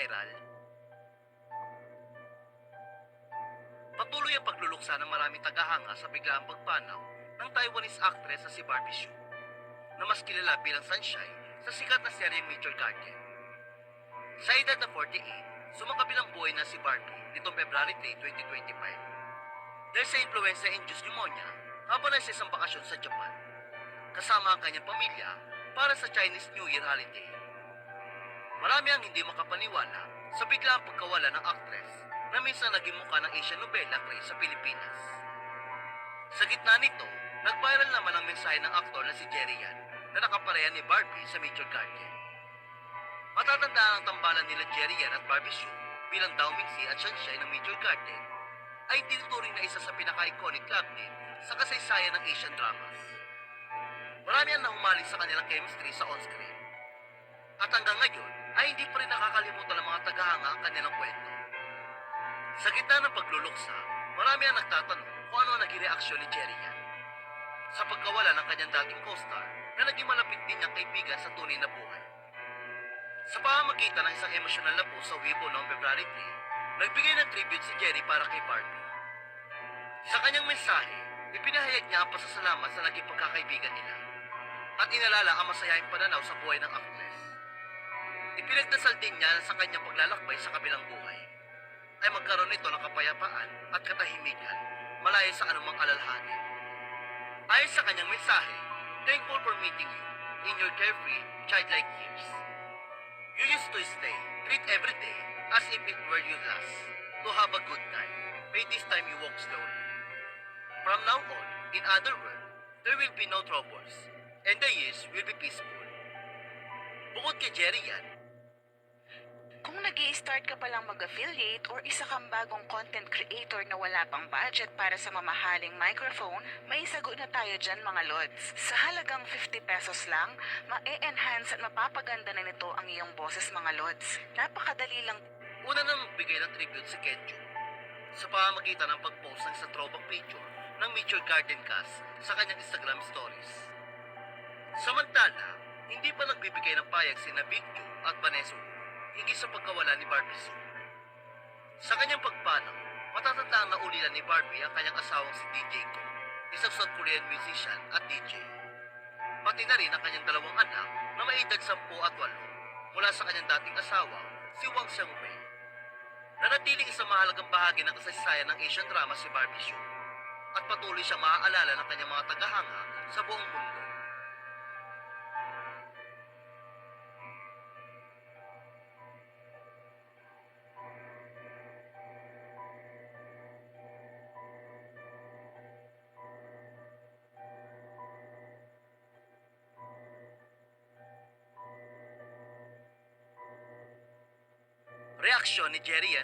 viral? Patuloy ang pagluluksa ng maraming tagahanga sa biglaang pagpanaw ng Taiwanese actress na si Barbie Hsu, na mas kilala bilang Sunshine sa sikat na seryeng Major Garden. Sa edad na 48, sumakabilang buhay na si Barbie nitong February 3, 2025. Dahil sa influenza-induced pneumonia habang nasa isang bakasyon sa Japan, kasama ang kanyang pamilya para sa Chinese New Year holiday. Marami ang hindi makapaniwala sa biglaang pagkawala ng actress na minsan naging mukha ng Asian novela craze sa Pilipinas. Sa gitna nito, nag-viral naman ang mensahe ng aktor na si Jerry Yan na nakapareha ni Barbie sa Major Garden. Matatandaan ang tambalan nila Jerry Yan at Barbie Hsu bilang Dao Mingxi at Sunshine ng Major Garden ay tinuturing na isa sa pinaka-iconic love team sa kasaysayan ng Asian dramas. Marami ang nahumaling sa kanilang chemistry sa on-screen. At hanggang ngayon ay hindi pa rin nakakalimutan ng mga tagahanga ang kanilang kwento. Sa gitna ng pagluluksa, marami ang nagtatanong kung ano ang naging reaksyon ni Jerry Yan sa pagkawala ng kanyang dating co-star na naging malapit din niyang kaibigan sa tunay na buhay. Sa pamamagitan ng isang emosyonal na post sa Weibo noong February 3, nagbigay ng tribute si Jerry para kay Barbie. Sa kanyang mensahe, ipinahayag niya ang pasasalamat sa naging pagkakaibigan nila at inalala ang masayahing pananaw sa buhay ng actress. Ipinagdasal din niya sa kanyang paglalakbay sa kabilang buhay ay magkaroon nito ng kapayapaan at katahimikan malaya sa anumang alalhanin. Ayon sa kanyang mensahe, thankful for meeting you in your carefree, childlike years. You used to stay, treat every day as if it were your last, to have a good time. May this time you walk slowly. From now on, in other words, there will be no troubles, and the years will be peaceful. Bukod kay Jerry Yan, Kung nag-i-start ka palang mag-affiliate or isa kang bagong content creator na wala pang budget para sa mamahaling microphone, may sagot na tayo dyan mga lods. Sa halagang 50 pesos lang, ma-enhance at mapapaganda na nito ang iyong boses mga lods. Napakadali lang. una na magbigay ng tribute si Kenjo sa pamamagitan ng pag-post ng isang throwback picture ng Major Garden cast sa kanyang Instagram stories. Samantala, hindi pa nagbibigay ng payag sina Big Ju at Vanessa higit sa pagkawala ni Barbie Hsu. Sa kanyang pagpanaw, matatandaan na ulilan ni Barbie ang kanyang asawang si DJ Ko, isang South Korean musician at DJ. Pati na rin ang kanyang dalawang anak na may edad 10 at 8 mula sa kanyang dating asawa, si Wang Xiangwei. Nanatiling isang mahalagang bahagi ng kasaysayan ng Asian drama si Barbie Hsu at patuloy siyang maaalala ng kanyang mga tagahanga sa buong mundo. Reaksyon ni Jerry Yan